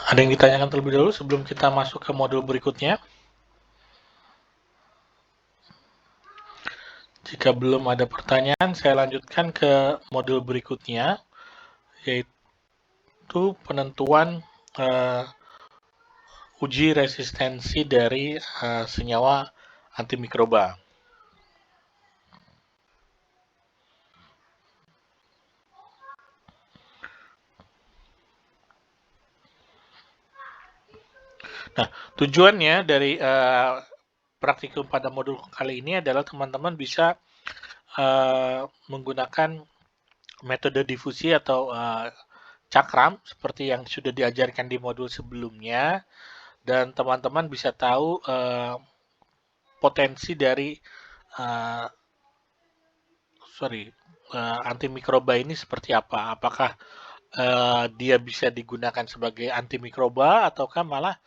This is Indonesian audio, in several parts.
Ada yang ditanyakan terlebih dahulu sebelum kita masuk ke modul berikutnya? Jika belum ada pertanyaan, saya lanjutkan ke modul berikutnya, yaitu penentuan uji resistensi dari senyawa antimikroba. Nah, tujuannya dari praktikum pada modul kali ini adalah teman-teman bisa menggunakan metode difusi atau cakram seperti yang sudah diajarkan di modul sebelumnya, dan teman-teman bisa tahu potensi dari antimikroba ini seperti apa. Apakah dia bisa digunakan sebagai antimikroba ataukah malah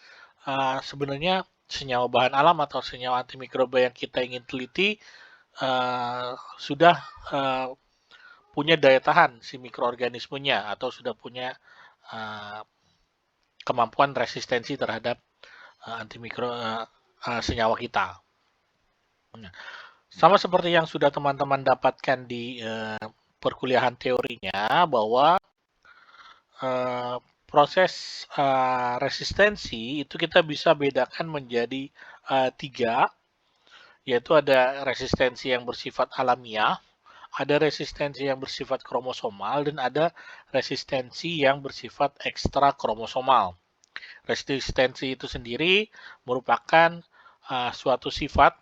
sebenarnya senyawa bahan alam atau senyawa antimikroba yang kita ingin teliti sudah punya daya tahan si mikroorganismenya atau sudah punya kemampuan resistensi terhadap senyawa kita. Sama seperti yang sudah teman-teman dapatkan di perkuliahan teorinya, bahwa proses resistensi itu kita bisa bedakan menjadi 3, yaitu ada resistensi yang bersifat alamiah, ada resistensi yang bersifat kromosomal, dan ada resistensi yang bersifat ekstra kromosomal. Resistensi itu sendiri merupakan suatu sifat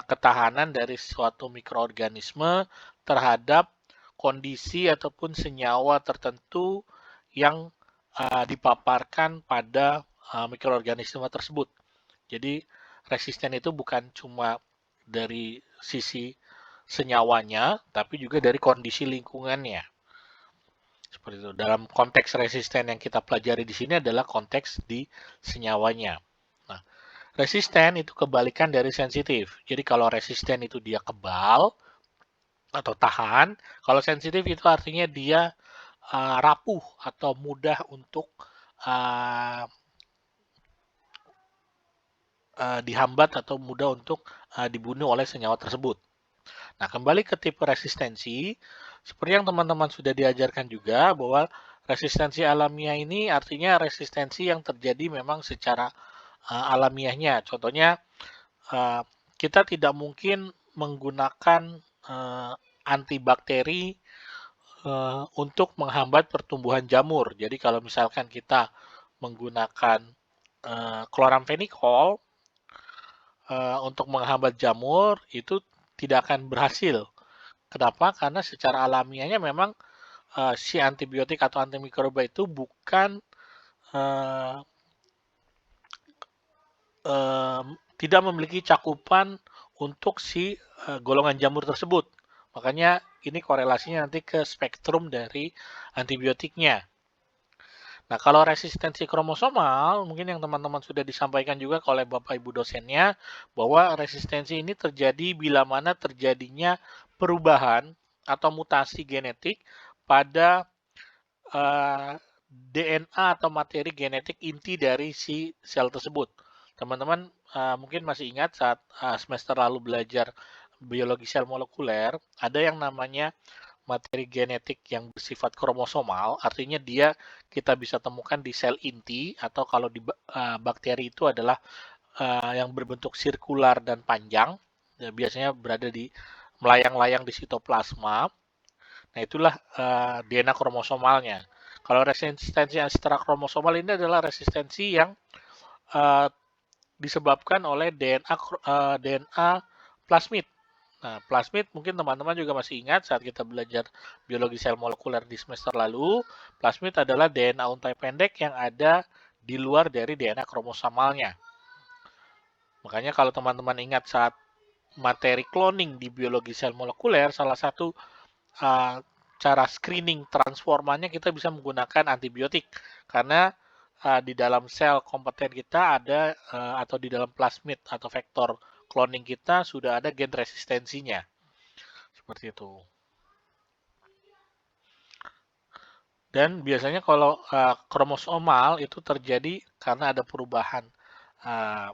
ketahanan dari suatu mikroorganisme terhadap kondisi ataupun senyawa tertentu yang dipaparkan pada mikroorganisme tersebut. Jadi resisten itu bukan cuma dari sisi senyawanya, tapi juga dari kondisi lingkungannya. Seperti itu. Dalam konteks resisten yang kita pelajari di sini adalah konteks di senyawanya. Nah, resisten itu kebalikan dari sensitif. Jadi kalau resisten itu dia kebal atau tahan, kalau sensitif itu artinya dia rapuh atau mudah untuk dihambat atau mudah untuk dibunuh oleh senyawa tersebut. Nah, kembali ke tipe resistensi, seperti yang teman-teman sudah diajarkan juga bahwa resistensi alamiah ini artinya resistensi yang terjadi memang secara alamiahnya. Contohnya, kita tidak mungkin menggunakan antibakteri untuk menghambat pertumbuhan jamur. Jadi kalau misalkan kita menggunakan chloramphenicol untuk menghambat jamur, itu tidak akan berhasil. Kenapa? Karena secara alamiahnya memang si antibiotik atau antimikroba itu bukan tidak memiliki cakupan untuk si golongan jamur tersebut. Makanya ini korelasinya nanti ke spektrum dari antibiotiknya. Nah, kalau resistensi kromosomal, mungkin yang teman-teman sudah disampaikan juga oleh Bapak Ibu dosennya, bahwa resistensi ini terjadi bila mana terjadinya perubahan atau mutasi genetik pada DNA atau materi genetik inti dari si sel tersebut. Teman-teman mungkin masih ingat saat semester lalu belajar biologi sel molekuler, ada yang namanya materi genetik yang bersifat kromosomal, artinya dia kita bisa temukan di sel inti, atau kalau di bakteri itu adalah yang berbentuk sirkular dan panjang, biasanya berada di melayang-layang di sitoplasma. Nah, itulah DNA kromosomalnya. Kalau resistensi ekstra kromosomal ini adalah resistensi yang disebabkan oleh DNA plasmid. Nah, plasmid mungkin teman-teman juga masih ingat saat kita belajar biologi sel molekuler di semester lalu, plasmid adalah DNA untai pendek yang ada di luar dari DNA kromosomalnya. Makanya kalau teman-teman ingat saat materi cloning di biologi sel molekuler, salah satu cara screening transformannya kita bisa menggunakan antibiotik, karena di dalam sel kompeten kita ada atau di dalam plasmid atau vektor cloning kita sudah ada gen resistensinya. Seperti itu. Dan biasanya kalau kromosomal itu terjadi karena ada perubahan uh,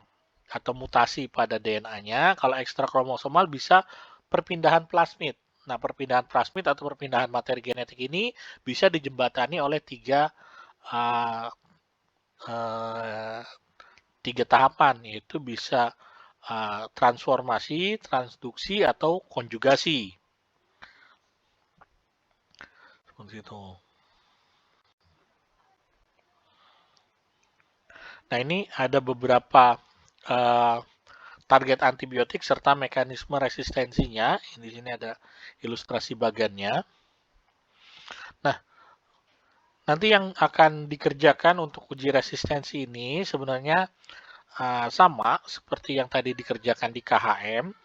atau mutasi pada DNA-nya. Kalau ekstra kromosomal bisa perpindahan plasmid. Nah, perpindahan plasmid atau perpindahan materi genetik ini bisa dijembatani oleh uh, uh, tiga tahapan, yaitu bisa transformasi, transduksi, atau konjugasi. Seperti itu. Nah, ini ada beberapa uh, target antibiotik serta mekanisme resistensinya. Di sini ada ilustrasi bagannya. Nah, nanti yang akan dikerjakan untuk uji resistensi ini sebenarnya sama seperti yang tadi dikerjakan di KHM.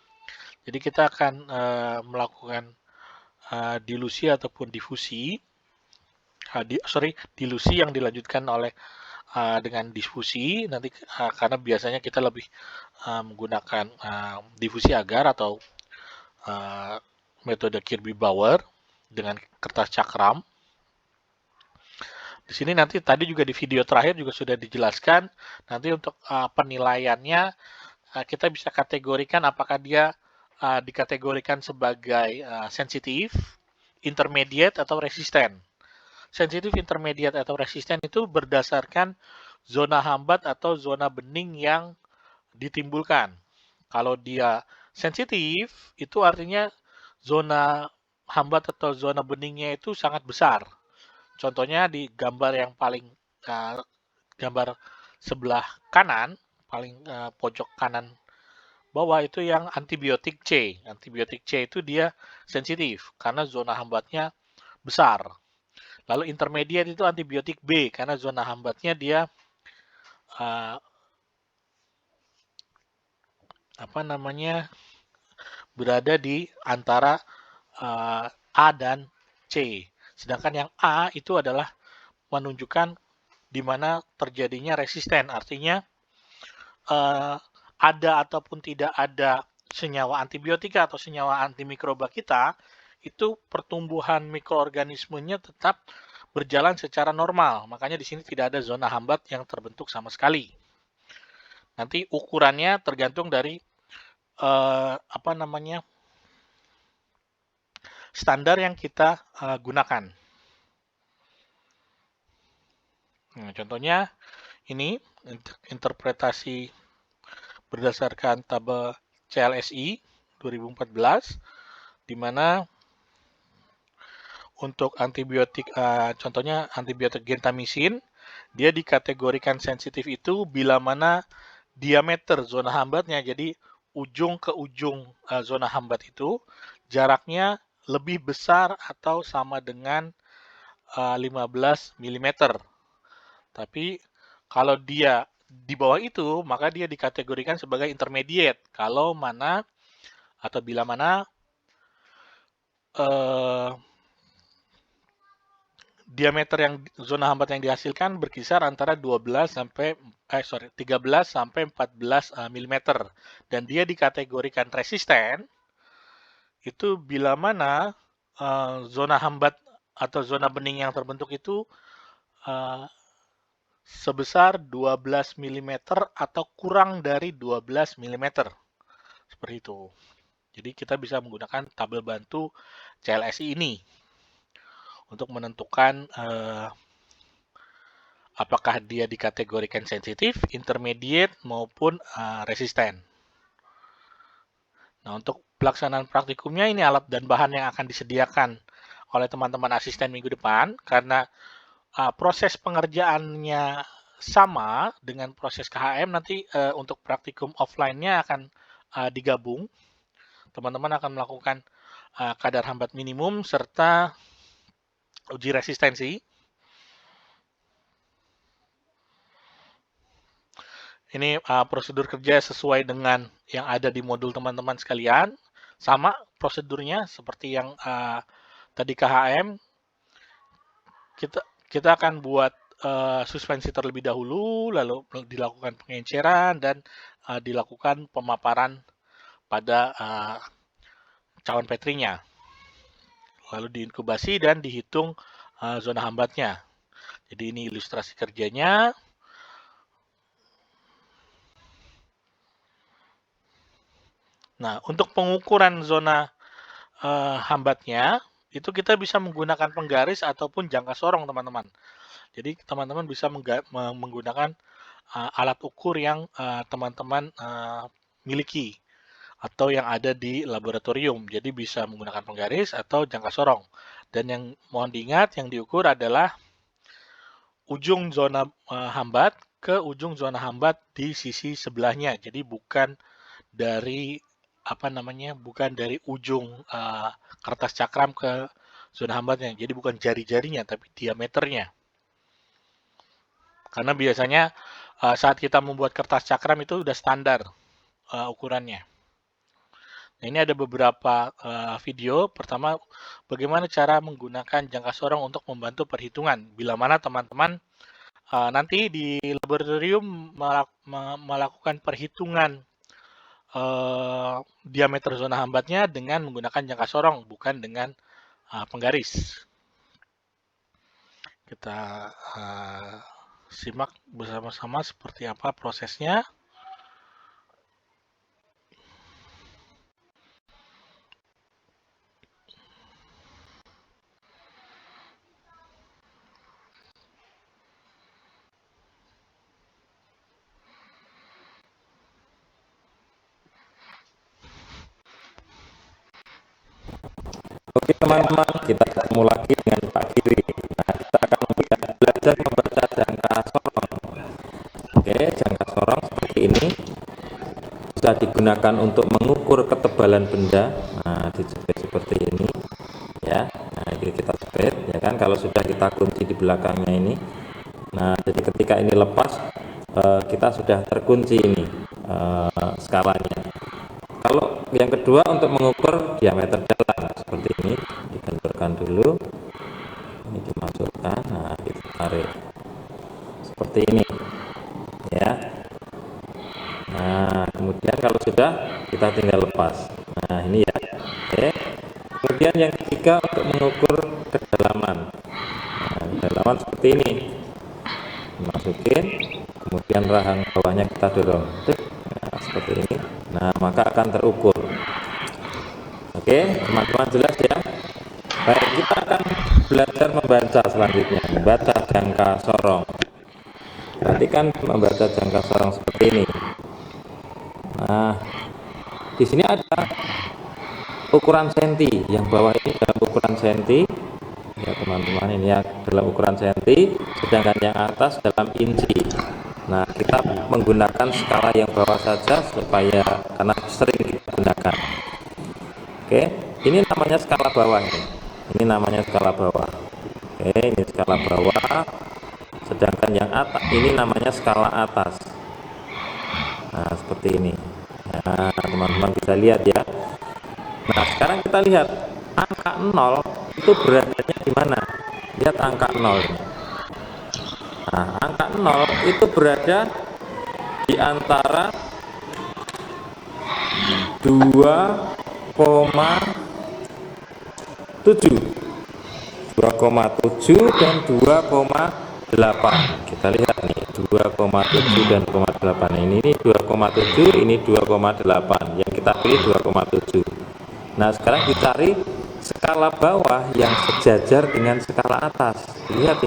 Jadi kita akan melakukan dilusi ataupun difusi. Dilusi yang dilanjutkan oleh dengan difusi nanti karena biasanya kita lebih menggunakan difusi agar atau metode Kirby-Bauer dengan kertas cakram. Di sini nanti tadi juga di video terakhir juga sudah dijelaskan nanti untuk penilaiannya kita bisa kategorikan apakah dia dikategorikan sebagai sensitif, intermediate, atau resisten. Sensitif, intermediate, atau resisten itu berdasarkan zona hambat atau zona bening yang ditimbulkan. Kalau dia sensitif, itu artinya zona hambat atau zona beningnya itu sangat besar. Contohnya di gambar yang paling gambar sebelah kanan, paling pojok kanan bawah itu yang antibiotik C. Antibiotik C itu dia sensitif karena zona hambatnya besar. Lalu intermediate itu antibiotik B karena zona hambatnya dia uh, berada di antara A dan C. Sedangkan yang A itu adalah menunjukkan di mana terjadinya resisten, artinya ada ataupun tidak ada senyawa antibiotika atau senyawa antimikroba kita, itu pertumbuhan mikroorganismenya tetap berjalan secara normal. Makanya di sini tidak ada zona hambat yang terbentuk sama sekali. Nanti ukurannya tergantung dari standar yang kita gunakan. Nah, contohnya ini interpretasi berdasarkan tabel CLSI 2014, di mana untuk antibiotik, contohnya antibiotik gentamisin, dia dikategorikan sensitif itu bila mana diameter zona hambatnya, jadi ujung ke ujung zona hambat itu jaraknya lebih besar atau sama dengan 15 mm. Tapi kalau dia di bawah itu, maka dia dikategorikan sebagai intermediate. Kalau mana atau bila mana diameter yang zona hambat yang dihasilkan berkisar antara 13 sampai 14 mm dan dia dikategorikan resisten itu bila mana zona hambat atau zona bening yang terbentuk itu sebesar 12 mm atau kurang dari 12 mm. Seperti itu. Jadi kita bisa menggunakan tabel bantu CLSI ini untuk menentukan apakah dia dikategorikan sensitif, intermediate, maupun resisten. Nah, untuk pelaksanaan praktikumnya ini alat dan bahan yang akan disediakan oleh teman-teman asisten minggu depan karena proses pengerjaannya sama dengan proses KHM, nanti untuk praktikum offline-nya akan digabung. Teman-teman akan melakukan kadar hambat minimum serta uji resistensi. Ini prosedur kerja sesuai dengan yang ada di modul teman-teman sekalian. Sama prosedurnya seperti yang tadi KHM. Kita akan buat suspensi terlebih dahulu, lalu dilakukan pengenceran dan dilakukan pemaparan pada cawan petrinya. Lalu diinkubasi dan dihitung zona hambatnya. Jadi ini ilustrasi kerjanya. Nah, untuk pengukuran zona hambatnya, itu kita bisa menggunakan penggaris ataupun jangka sorong, teman-teman. Jadi teman-teman bisa menggunakan alat ukur yang teman-teman miliki atau yang ada di laboratorium. Jadi bisa menggunakan penggaris atau jangka sorong. Dan yang mohon diingat, yang diukur adalah ujung zona hambat ke ujung zona hambat di sisi sebelahnya. Jadi bukan dari bukan dari ujung kertas cakram ke zona hambatnya. Jadi bukan jari-jarinya, tapi diameternya. Karena biasanya saat kita membuat kertas cakram itu udah standar ukurannya. Nah, ini ada beberapa video. Pertama, bagaimana cara menggunakan jangka sorong untuk membantu perhitungan. Bila mana teman-teman nanti di laboratorium melakukan perhitungan diameter zona hambatnya dengan menggunakan jangka sorong, bukan dengan penggaris. Kita simak bersama-sama seperti apa prosesnya. Oke teman-teman, kita ketemu lagi dengan Pak Giri. Nah, kita akan belajar membaca jangka sorong. Oke, jangka sorong seperti ini bisa digunakan untuk mengukur ketebalan benda. Nah, dijepit seperti ini, ya. Nah, ini kita jepit, ya kan? Kalau sudah kita kunci di belakangnya ini, nah, jadi ketika ini lepas, kita sudah terkunci ini skalanya. Kalau yang kedua untuk mengukur diameter dalam seperti ini, dibenturkan dulu, ini dimasukkan, nah kita tarik seperti ini, ya. Nah kemudian kalau sudah kita tinggal lepas. Nah ini ya, oke. Kemudian yang ketiga untuk mengukur kedalaman. Nah, kedalaman seperti ini, dimasukin, kemudian rahang bawahnya kita dorong, nah, seperti ini. Nah maka akan terukur. Oke teman-teman, jelas ya. Baik, kita akan belajar membaca selanjutnya, membaca jangka sorong. Perhatikan membaca jangka sorong seperti ini. Nah di sini ada ukuran senti, yang bawah ini dalam ukuran senti, ya teman-teman, ini ya dalam ukuran senti, sedangkan yang atas dalam inci. Nah kita menggunakan skala yang bawah saja supaya karena sering kita gunakan. Oke, ini namanya skala bawah ini namanya skala bawah. Oke, ini skala bawah, sedangkan yang atas ini namanya skala atas. Nah seperti ini. Nah teman-teman bisa lihat ya. Nah sekarang kita lihat angka 0 itu beradanya di mana. Lihat angka 0 ini. Nah angka 0 itu berada di antara 2,7 dan 2,8. Kita lihat nih 2,7 dan 2,8. Ini 2,7, ini 2,8. Yang kita pilih 2,7. Nah sekarang dicari skala bawah yang sejajar dengan skala atas. Lihat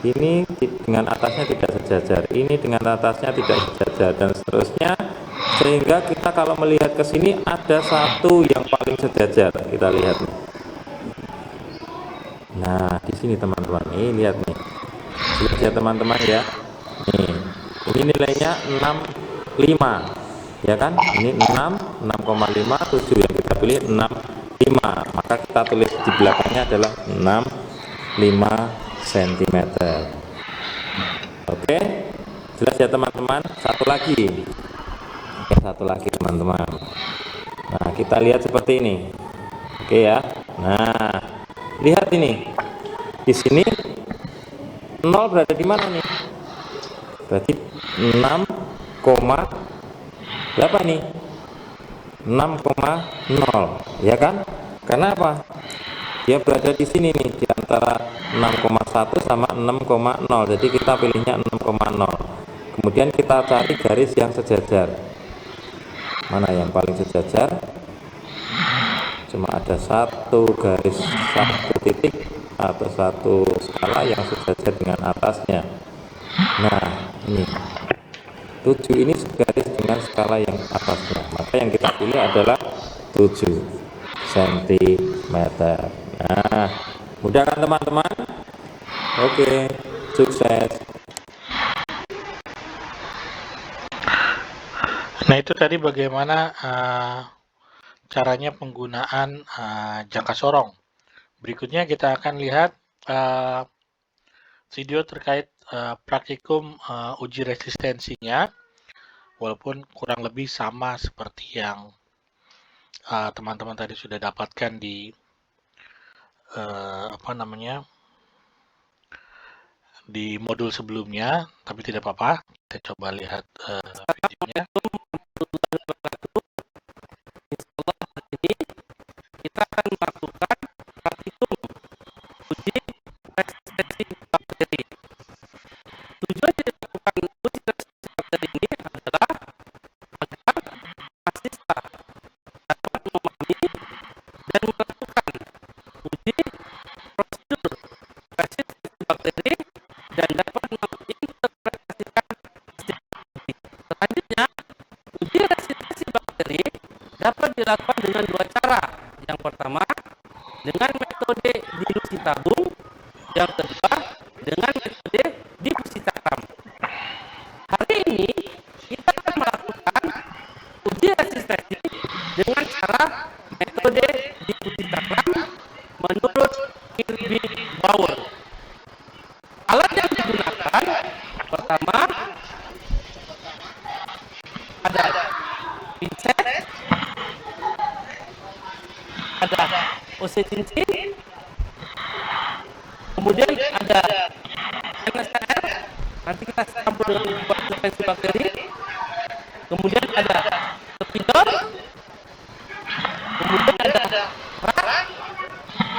ini dengan atasnya tidak sejajar, ini dengan atasnya tidak sejajar, dan seterusnya, sehingga kita kalau melihat ke sini ada satu yang paling sejajar. Kita lihat nih. Nah di sini teman-teman, ini lihat nih, lihat ya teman-teman ya, nih ini nilainya 65, ya kan, ini 6,5, 7, yang kita pilih 65, maka kita tulis di belakangnya adalah 65 cm. Oke, jelas ya teman-teman. Satu lagi, oke, satu lagi teman-teman. Nah kita lihat seperti ini, oke ya. Nah lihat ini, di sini 0 berada di mana nih? Berarti 6, berapa nih? 6,0, ya kan? Karena apa? dia berada di sini nih, di antara 6,1 sama 6,0. Jadi kita pilihnya 6,0. Kemudian kita cari garis yang sejajar. Mana yang paling sejajar? Cuma ada satu garis, satu titik atau satu skala yang sejajar dengan atasnya. Nah, ini 7 ini garis dengan skala yang atasnya, maka yang kita pilih adalah 7 cm. Nah, mudah kan teman-teman? Oke, sukses. Nah, itu tadi bagaimana caranya penggunaan jangka sorong. Berikutnya kita akan lihat video terkait praktikum uji resistensinya, walaupun kurang lebih sama seperti yang teman-teman tadi sudah dapatkan di di modul sebelumnya, tapi tidak apa-apa. Kita coba lihat videonya. Kita akan melakukan praktikum uji resistensi bakteri. Tujuan dilakukan uji resistensi bakteri ini adalah agar mahasiswa dapat memahami dan melakukan uji prosedur resistensi bakteri dan dapat menginterpretasikan strategi. Selanjutnya, uji resistensi bakteri dapat dilakukan dengan dua cara. Yang pertama, dengan metode dilusi tabung. Yang kedua, dengan metode difusi cakram. Hari ini, kita akan melakukan uji resistensi dengan cara metode difusi cakram menurut Kirby-Bauer. Alat yang digunakan, pertama, ada pincet, ada OC cincin, kemudian ada NSL, nanti kita campur dengan suspensi bakteri, kemudian ada kepidol, kemudian ada rak,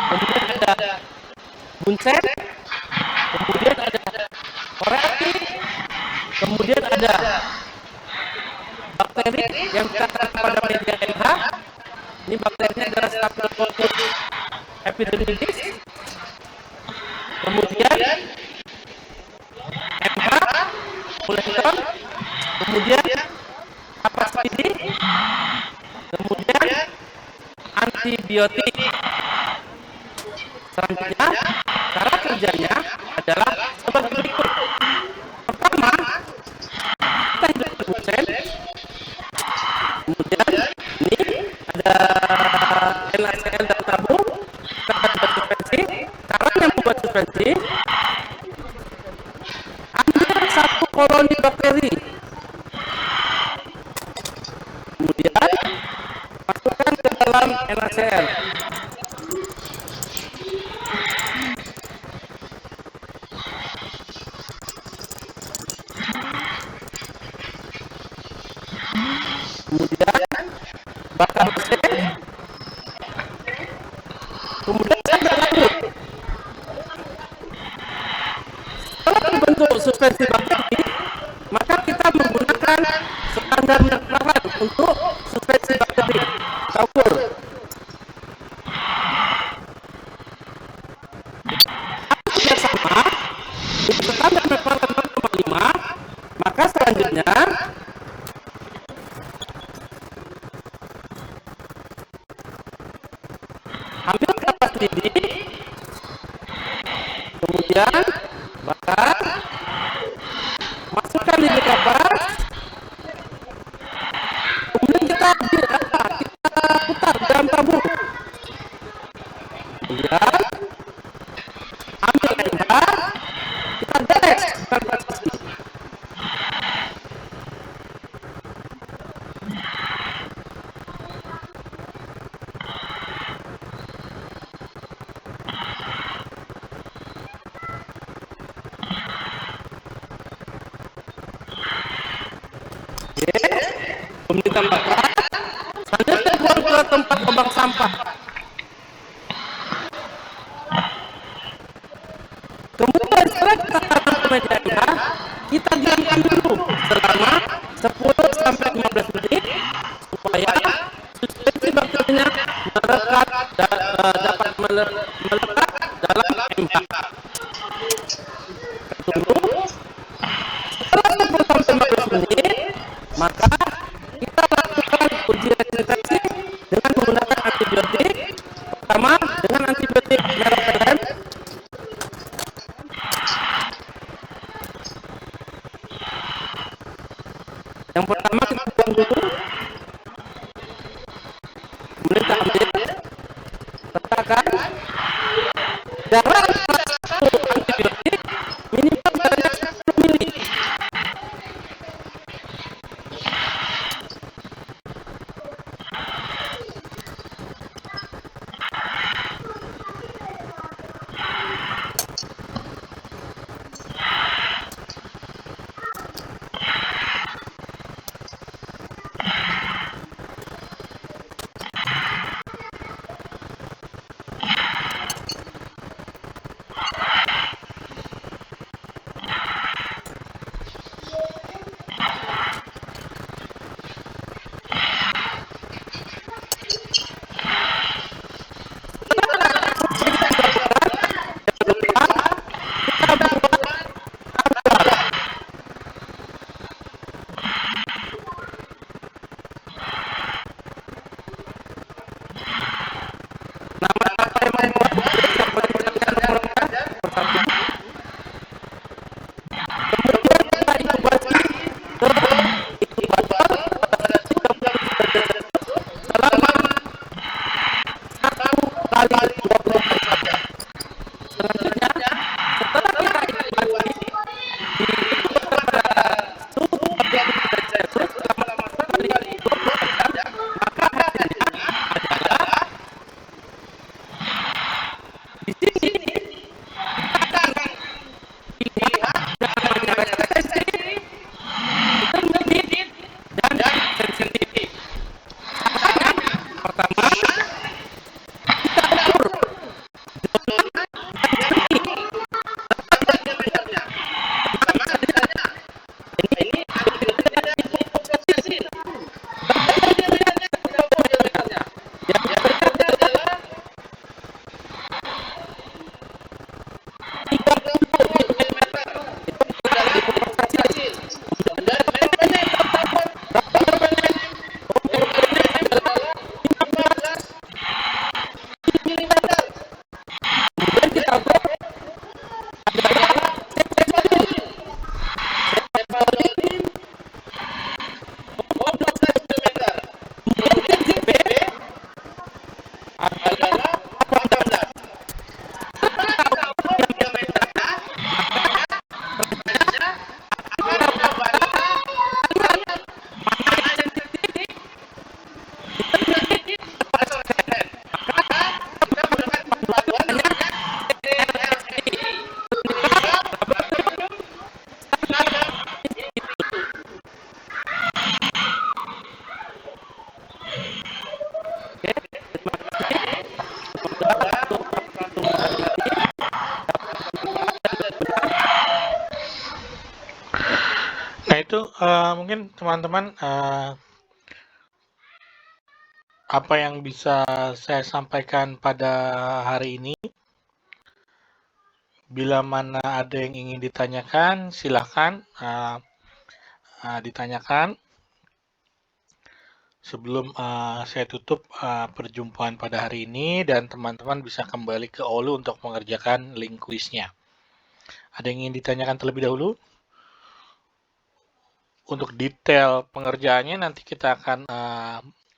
kemudian ada bunsen, kemudian ada korek api, kemudian ada bakteri yang kita pada media NH. Ini bakterinya adalah Staphylococcus epidermidis. Kemudian MH, Pulenton, kemudian Apaspidi, kemudian antibiotik. Selanjutnya, cara kerjanya adalah sebagai berikut. Pertama, kita hidupkan bunsen. Kemudian ini ada NaCl dan tabung. Kita akan buat suspensi. Caranya membuat suspensi, ambil satu koloni bakteri, kemudian masukkan ke dalam NaCl. Kemudian bakar mesin, kemudian sampai larut. Setelah terbentuk suspensi bakteri, maka kita menggunakan standar McLaren untuk suspensi bakteri campur. Jika sama dengan standar McLaren 0,5, maka selanjutnya ambil kapas lidi, kemudian bakar, masukkan lidi kapas, kemudian kita putar dalam tabung, kemudian ambil NH, kita beres dengan posisi. Kemudian bakar, selanjutnya buang ke tempat pembuang sampah. Kemudian setelah kita taruh ke meja MH, kita diamkan dulu selama 10 sampai 15 menit supaya suspensi bakterinya dapat melekat dalam MH. Tunggu. Setelah 10 sampai 15 menit, maka kita lakukan uji resistensi dengan menggunakan antibiotik. Pertama dengan antibiotik meropenem. Yang pertama kita buang dulu, kemudian kita ambil, letakkan darah satu antibiotik minimal sebanyak 10 mili. Nah itu mungkin teman-teman apa yang bisa saya sampaikan pada hari ini. Bila mana ada yang ingin ditanyakan, silahkan ditanyakan. Sebelum saya tutup perjumpaan pada hari ini dan teman-teman bisa kembali ke Olu untuk mengerjakan link kuisnya. Ada yang ingin ditanyakan terlebih dahulu? Untuk detail pengerjaannya nanti kita akan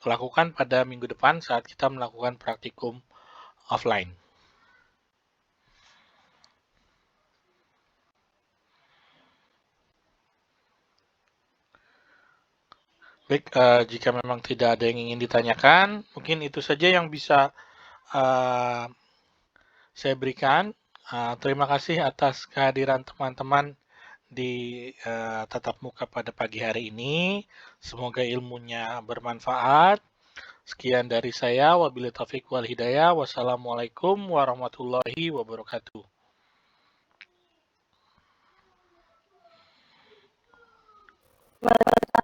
lakukan pada minggu depan saat kita melakukan praktikum offline. Baik, jika memang tidak ada yang ingin ditanyakan, mungkin itu saja yang bisa saya berikan. Terima kasih atas kehadiran teman-teman di tatap muka pada pagi hari ini. Semoga ilmunya bermanfaat. Sekian dari saya. Wabillahi taufiq wal hidayah. Wassalamualaikum warahmatullahi wabarakatuh.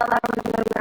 akan menjadi